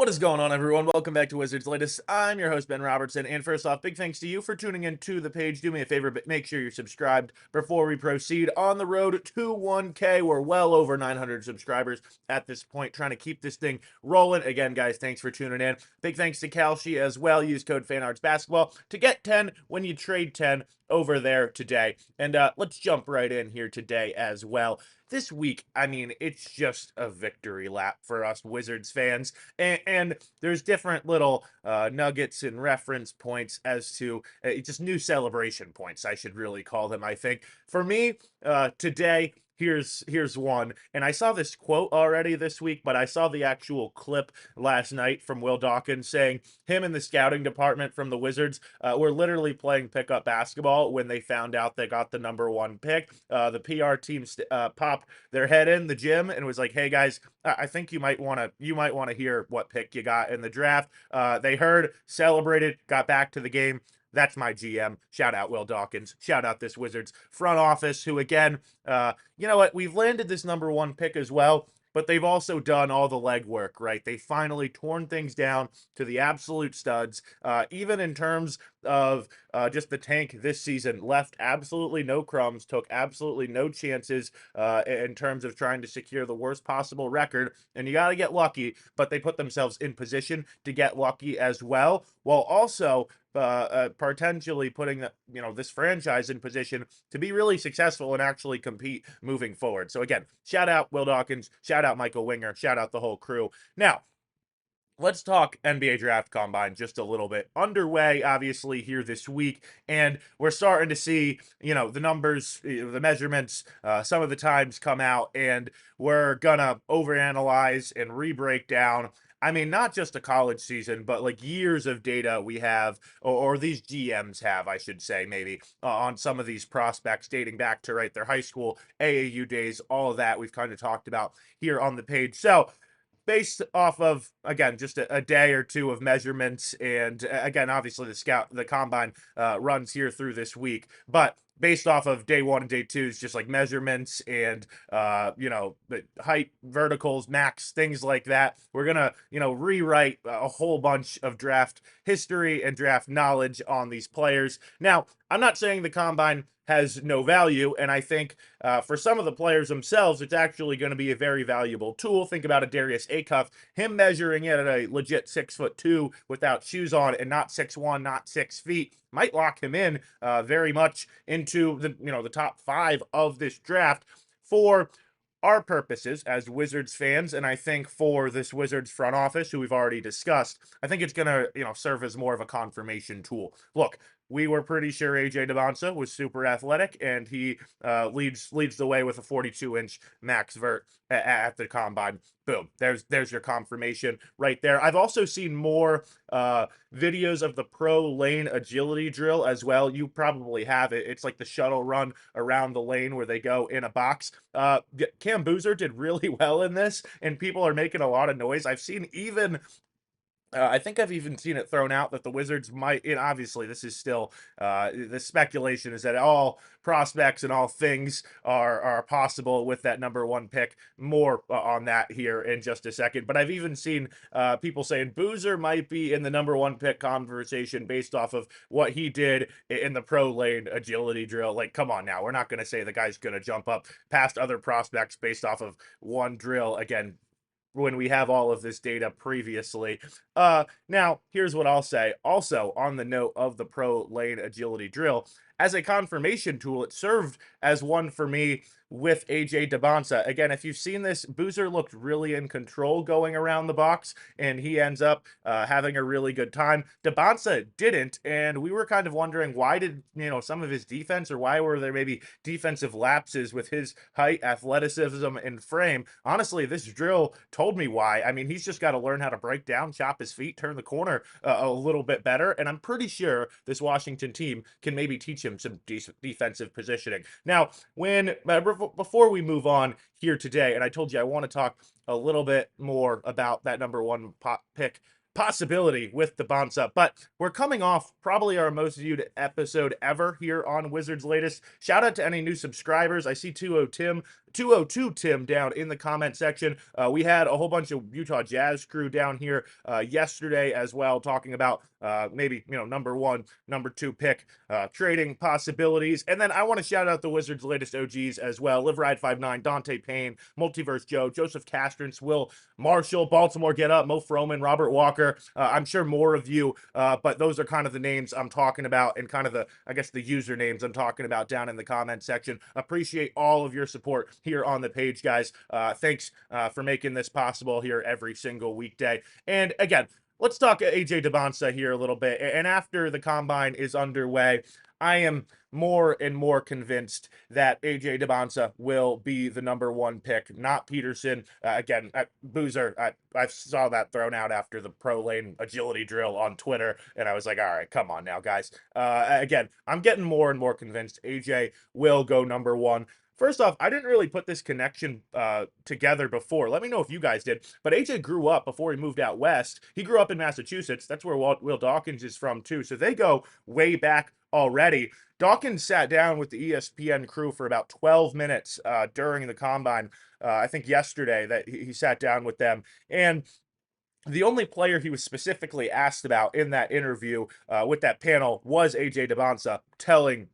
What is going on, everyone? Welcome back to Wizards Latest. I'm your host, Ben Robertson, and first off, big thanks to you for tuning in to the page. Do me a favor, but make sure you're subscribed before we proceed on the road to 1K. We're well over 900 subscribers at this point, trying to keep this thing rolling. Again, guys, thanks for tuning in. Big thanks to Kalshi as well. Use code FANARTSBasketball to get 10 when you trade 10 over there today. And let's jump right in here today as well. This week, I mean, it's just a victory lap for us Wizards fans. And there's different little nuggets and reference points as to just new celebration points, I should really call them, I think. For me, today, here's one. And I saw this quote already this week, but I saw the actual clip last night from Will Dawkins saying him and the scouting department from the Wizards were literally playing pickup basketball when they found out they got the #1 pick. The PR team popped their head in the gym and was like, "Hey guys, I think you might want to hear what pick you got in the draft." They heard, celebrated, got back to the game. That's my GM. Shout out Will Dawkins. Shout out this Wizards front office, who again, you know what? We've landed this #1 pick as well, but they've also done all the legwork, right? They finally torn things down to the absolute studs, even in terms of just the tank this season. Left absolutely no crumbs, took absolutely no chances in terms of trying to secure the worst possible record. And you got to get lucky, but they put themselves in position to get lucky as well, while also potentially putting this franchise in position to be really successful and actually compete moving forward. So again, shout out Will Dawkins, shout out Michael Winger, shout out the whole crew. Now, let's talk NBA Draft Combine just a little bit. Underway, obviously, here this week, and we're starting to see, the numbers, the measurements, some of the times come out, and we're gonna overanalyze and re-break down. I mean, not just a college season, but like years of data we have, or these GMs have, I should say, maybe, on some of these prospects dating back to, right, their high school AAU days, all of that we've kind of talked about here on the page. So, based off of, again, just a day or two of measurements, and again, obviously the combine runs here through this week, but based off of day 1 and day 2 is just like measurements and the height, verticals, max, things like that. We're gonna rewrite a whole bunch of draft history and draft knowledge on these players. Now, I'm not saying the combine has no value, and I think for some of the players themselves, it's actually going to be a very valuable tool. Think about a Darius Acuff, him measuring it at a legit 6'2" without shoes on and not 6'1", not 6 feet, might lock him in very much into the top 5 of this draft for our purposes as Wizards fans, and I think for this Wizards front office, who we've already discussed, I think it's going to serve as more of a confirmation tool. Look, we were pretty sure AJ Dybantsa was super athletic, and he leads the way with a 42-inch max vert at the combine. Boom, there's your confirmation right there. I've also seen more videos of the pro lane agility drill as well. You probably have it. It's like the shuttle run around the lane where they go in a box. Cam Boozer did really well in this, and people are making a lot of noise. I've seen even I think I've even seen it thrown out that the Wizards might, and obviously this is still, the speculation is that all prospects and all things are possible with that #1 pick. More on that here in just a second. But I've even seen people saying Boozer might be in the #1 pick conversation based off of what he did in the pro lane agility drill. Like, come on now. We're not going to say the guy's going to jump up past other prospects based off of one drill. Again, when we have all of this data previously. Now, here's what I'll say. Also, on the note of the pro lane agility drill, as a confirmation tool, it served as one for me with AJ Dybantsa. Again, if you've seen this, Boozer looked really in control going around the box, and he ends up having a really good time. Dybantsa didn't, and we were kind of wondering why did, some of his defense, or why were there maybe defensive lapses with his height, athleticism, and frame. Honestly, this drill told me why. I mean, he's just got to learn how to break down, chop his feet, turn the corner a little bit better, and I'm pretty sure this Washington team can maybe teach him some defensive positioning. Now, before we move on here today, and I told you I want to talk a little bit more about that #1 pick possibility with Dybantsa, but we're coming off probably our most viewed episode ever here on Wizards Latest. Shout out to any new subscribers. I see 20 Tim 202 Tim down in the comment section. We had a whole bunch of Utah Jazz crew down here yesterday as well, talking about maybe, number one, number two pick trading possibilities. And then I want to shout out the Wizards' latest OGs as well. Live Ride 59, Dante Payne, Multiverse Joe, Joseph Castrance, Will Marshall, Baltimore Get Up, Mo Froman, Robert Walker. I'm sure more of you, but those are kind of the names I'm talking about, and kind of the, I guess, the usernames I'm talking about down in the comment section. Appreciate all of your support here on the page, guys. Thanks for making this possible here every single weekday. And again, let's talk AJ Dybantsa here a little bit. And after the combine is underway, I am more and more convinced that AJ Dybantsa will be the number one pick, not Peterson. Again, Boozer, I saw that thrown out after the pro lane agility drill on Twitter, and I was like, all right, come on now, guys. Again, I'm getting more and more convinced AJ will go number one. First off, I didn't really put this connection together before. Let me know if you guys did. But AJ grew up before he moved out west. He grew up in Massachusetts. That's where Will Dawkins is from, too. So they go way back already. Dawkins sat down with the ESPN crew for about 12 minutes during the combine. I think yesterday that he sat down with them. And the only player he was specifically asked about in that interview with that panel was AJ Dybantsa, telling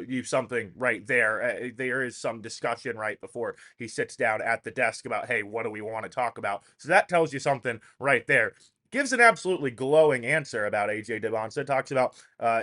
you something right there. There is some discussion right before he sits down at the desk about, hey, what do we want to talk about? So that tells you something right there. Gives an absolutely glowing answer about AJ Dybantsa. Talks about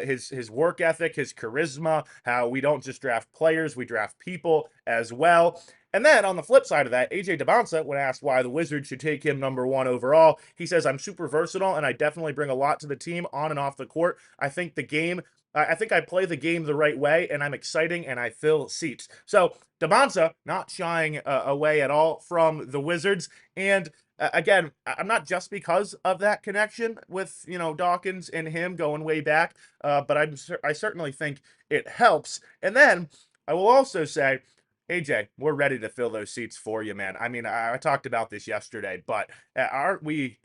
his work ethic, his charisma, how we don't just draft players, we draft people as well. And then on the flip side of that, AJ Dybantsa, when asked why the Wizards should take him number one overall, he says, I'm super versatile and I definitely bring a lot to the team on and off the court. I think I play the game the right way, and I'm exciting, and I fill seats. So Dybantsa not shying away at all from the Wizards. And again, I'm not just because of that connection with, Dawkins and him going way back, but I certainly think it helps. And then I will also say, AJ, we're ready to fill those seats for you, man. I mean, I talked about this yesterday, but aren't we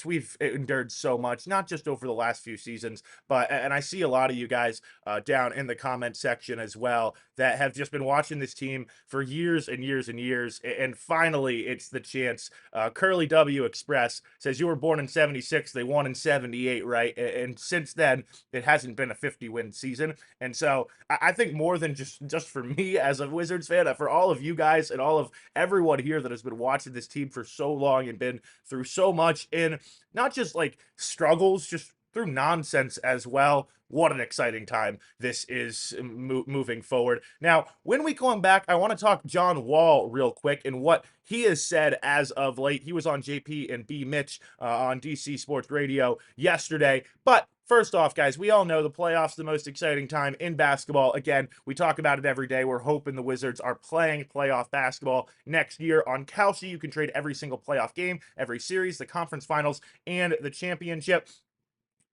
we've endured so much, not just over the last few seasons, but, and I see a lot of you guys down in the comment section as well that have just been watching this team for years and years and years. And finally, it's the chance. Curly W Express says, you were born in 76, they won in 78, right? And since then, it hasn't been a 50-win season. And so I think more than just for me as a Wizards fan, for all of you guys and all of everyone here that has been watching this team for so long and been through so much in not just like struggles, just through nonsense as well. What an exciting time this is moving forward. Now, when we come back, I want to talk John Wall real quick and what he has said as of late. He was on JP and B Mitch on DC Sports Radio yesterday. But first off, guys, we all know the playoffs the most exciting time in basketball. Again, we talk about it every day. We're hoping the Wizards are playing playoff basketball next year. On Kalshi, you can trade every single playoff game, every series, the conference finals, and the championship.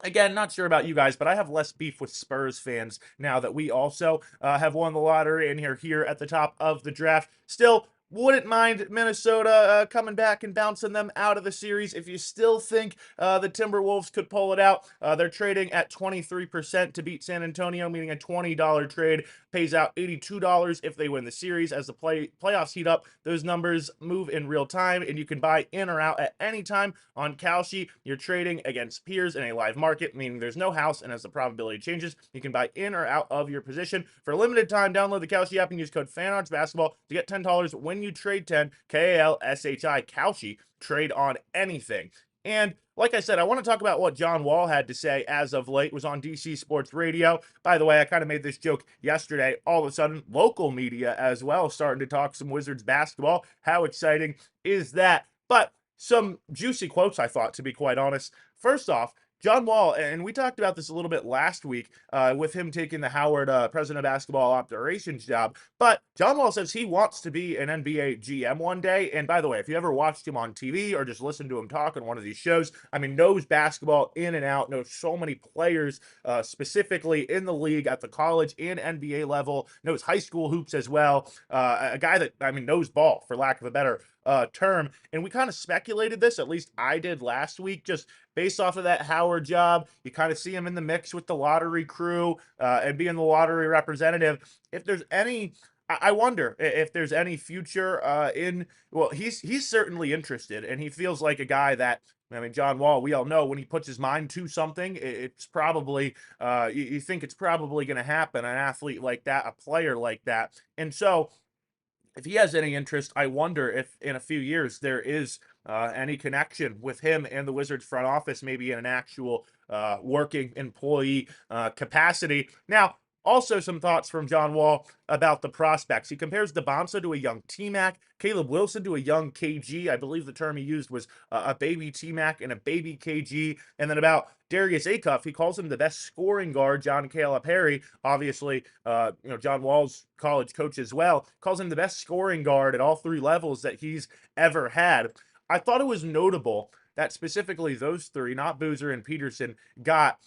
Again, not sure about you guys, but I have less beef with Spurs fans now that we also have won the lottery and are here at the top of the draft. Still, wouldn't mind Minnesota coming back and bouncing them out of the series. If you still think the Timberwolves could pull it out, they're trading at 23% to beat San Antonio, meaning a $20 trade pays out $82 if they win the series. As the playoffs heat up, those numbers move in real time, and you can buy in or out at any time on Kalshi. You're trading against peers in a live market, meaning there's no house, and as the probability changes, you can buy in or out of your position. For a limited time, download the Kalshi app and use code FANARTSBasketball to get $10 when you trade 10, Kalshi, Kalshi, trade on anything. And like I said, I want to talk about what John Wall had to say as of late. It was on DC Sports Radio. By the way, I kind of made this joke yesterday. All of a sudden, local media as well starting to talk some Wizards basketball. How exciting is that? But some juicy quotes, I thought, to be quite honest. First off, John Wall, and we talked about this a little bit last week with him taking the Howard president of basketball operations job. But John Wall says he wants to be an NBA GM one day. And by the way, if you ever watched him on TV or just listened to him talk on one of these shows, I mean, knows basketball in and out, knows so many players specifically in the league at the college and NBA level, knows high school hoops as well. A guy that, I mean, knows ball, for lack of a better term. And we kind of speculated this, at least I did last week, just based off of that Howard job. You kind of see him in the mix with the lottery crew and being the lottery representative. If there's any, I wonder if there's any future in. Well, he's certainly interested, and he feels like a guy that. I mean, John Wall, we all know when he puts his mind to something, it's probably, you think it's probably going to happen. An athlete like that, a player like that. And so, if he has any interest, I wonder if in a few years there is any connection with him and the Wizards front office, maybe in an actual working employee capacity. Now, also some thoughts from John Wall about the prospects. He compares Dybantsa to a young T-Mac, Caleb Wilson to a young KG. I believe the term he used was a baby T-Mac and a baby KG. And then about Darius Acuff, he calls him the best scoring guard. John Calipari, obviously, John Wall's college coach as well, calls him the best scoring guard at all three levels that he's ever had. I thought it was notable that specifically those three, not Boozer and Peterson, got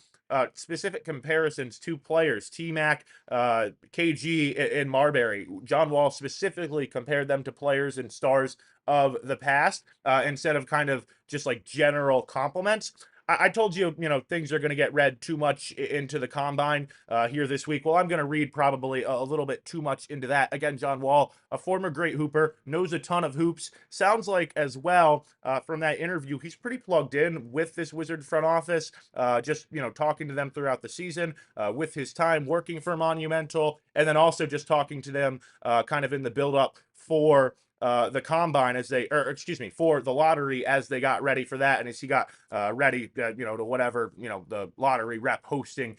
specific comparisons to players, T-Mac, KG, and Marbury. John Wall specifically compared them to players and stars of the past instead of kind of just like general compliments. I told you, things are going to get read too much into the combine here this week. Well, I'm going to read probably a little bit too much into that. Again, John Wall, a former great hooper, knows a ton of hoops. Sounds like as well from that interview, he's pretty plugged in with this Wizard front office, just, talking to them throughout the season with his time working for Monumental, and then also just talking to them kind of in the build-up for the combine for the lottery as they got ready for that, and as he got ready, to whatever the lottery rep hosting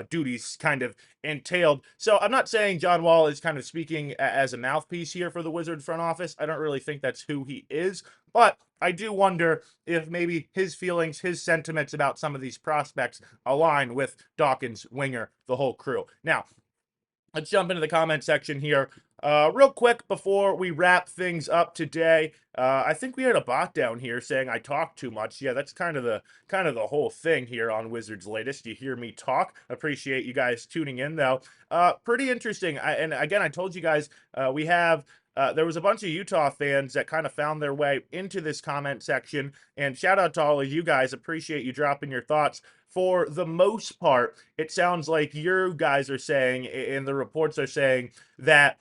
duties kind of entailed. So I'm not saying John Wall is kind of speaking as a mouthpiece here for the Wizards front office. I don't really think that's who he is, but I do wonder if maybe his feelings, his sentiments about some of these prospects align with Dawkins, Winger, the whole crew. Now, let's jump into the comment section here. Real quick before we wrap things up today, I think we had a bot down here saying I talk too much. Yeah, that's kind of the whole thing here on Wizards Latest. You hear me talk. Appreciate you guys tuning in though. Pretty interesting. And again, I told you guys we have. There was a bunch of Utah fans that kind of found their way into this comment section. And shout out to all of you guys. Appreciate you dropping your thoughts. For the most part, it sounds like you guys are saying, and the reports are saying, that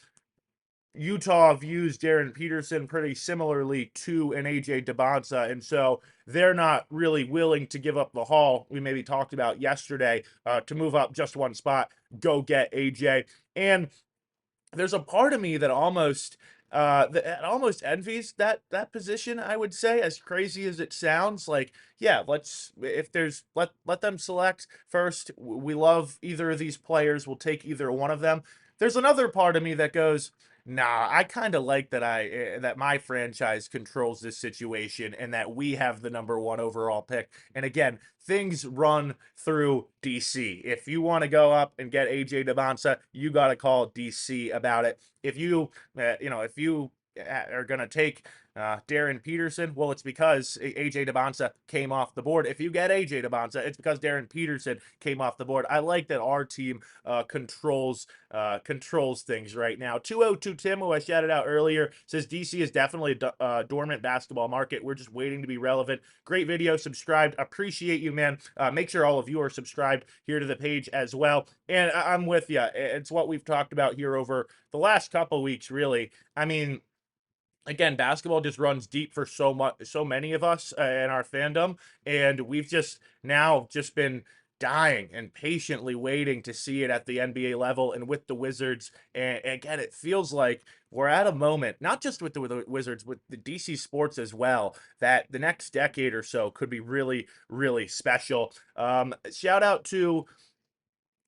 Utah views Darren Peterson pretty similarly to an AJ Dybantsa, and so they're not really willing to give up the haul we maybe talked about yesterday to move up just one spot, go get AJ. And there's a part of me that almost envies that position, I would say, as crazy as it sounds. Like, yeah, let them select first. We love either of these players, we'll take either one of them. There's another part of me that goes, nah, I kind of like that my franchise controls this situation and that we have the number one overall pick. And again, things run through DC. If you want to go up and get AJ Dybantsa, you got to call DC about it. If you are going to take Darren Peterson, well, it's because AJ Dybantsa came off the board. If you get AJ Dybantsa, it's because Darren Peterson came off the board. I like that our team controls things right now. 202 Tim, who I shouted out earlier, says DC is definitely a dormant basketball market. We're just waiting to be relevant. Great video, subscribed. Appreciate you, man. Make sure all of you are subscribed here to the page as well. And I'm with you. It's what we've talked about here over the last couple weeks, really. I mean, again, basketball just runs deep for so many of us in our fandom, and we've just been dying and patiently waiting to see it at the NBA level and with the Wizards. And again, it feels like we're at a moment, not just with the Wizards, with the DC sports as well, that the next decade or so could be really, really special. Shout out to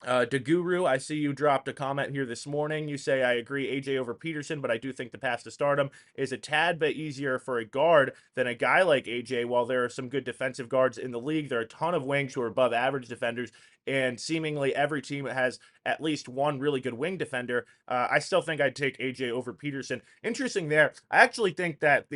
DeGuru, I see you dropped a comment here this morning. You say, I agree, AJ over Peterson, but I do think the path to stardom is a tad bit easier for a guard than a guy like AJ. While there are some good defensive guards in the league, there are a ton of wings who are above average defenders, and seemingly every team has at least one really good wing defender. I still think I'd take AJ over Peterson. Interesting there. I actually think that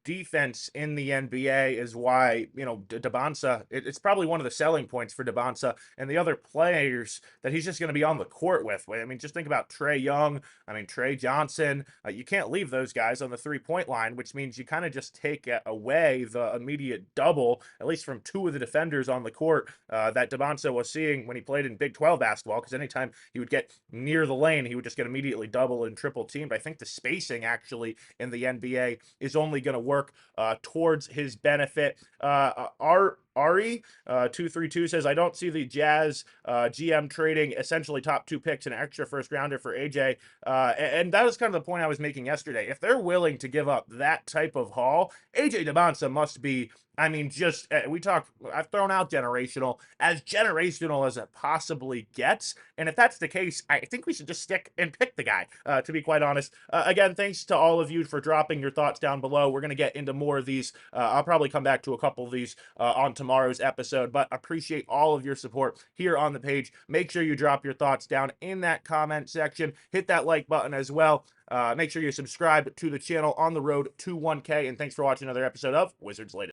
defense in the NBA is why, Dybantsa, it's probably one of the selling points for Dybantsa and the other players that he's just going to be on the court with. I mean, just think about Trae Young. I mean, Trey Johnson. You can't leave those guys on the 3-point line, which means you kind of just take away the immediate double, at least from two of the defenders on the court that Dybantsa was seeing when he played in Big 12 basketball, because anytime he would get near the lane, he would just get immediately double and triple teamed. I think the spacing actually in the NBA is only going to work towards his benefit. Ari 232 says, I don't see the Jazz GM trading essentially top 2 picks and an extra first rounder for AJ. And that was kind of the point I was making yesterday. If they're willing to give up that type of haul, AJ Dybantsa must be, I mean, just I've thrown out generational as it possibly gets. And if that's the case, I think we should just stick and pick the guy, to be quite honest. Again, thanks to all of you for dropping your thoughts down below. We're going to get into more of these. I'll probably come back to a couple of these on tomorrow's episode, but appreciate all of your support here on the page. Make sure you drop your thoughts down in that comment section. Hit that like button as well. Make sure you subscribe to the channel on the road to 1K. And thanks for watching another episode of Wizards Latest.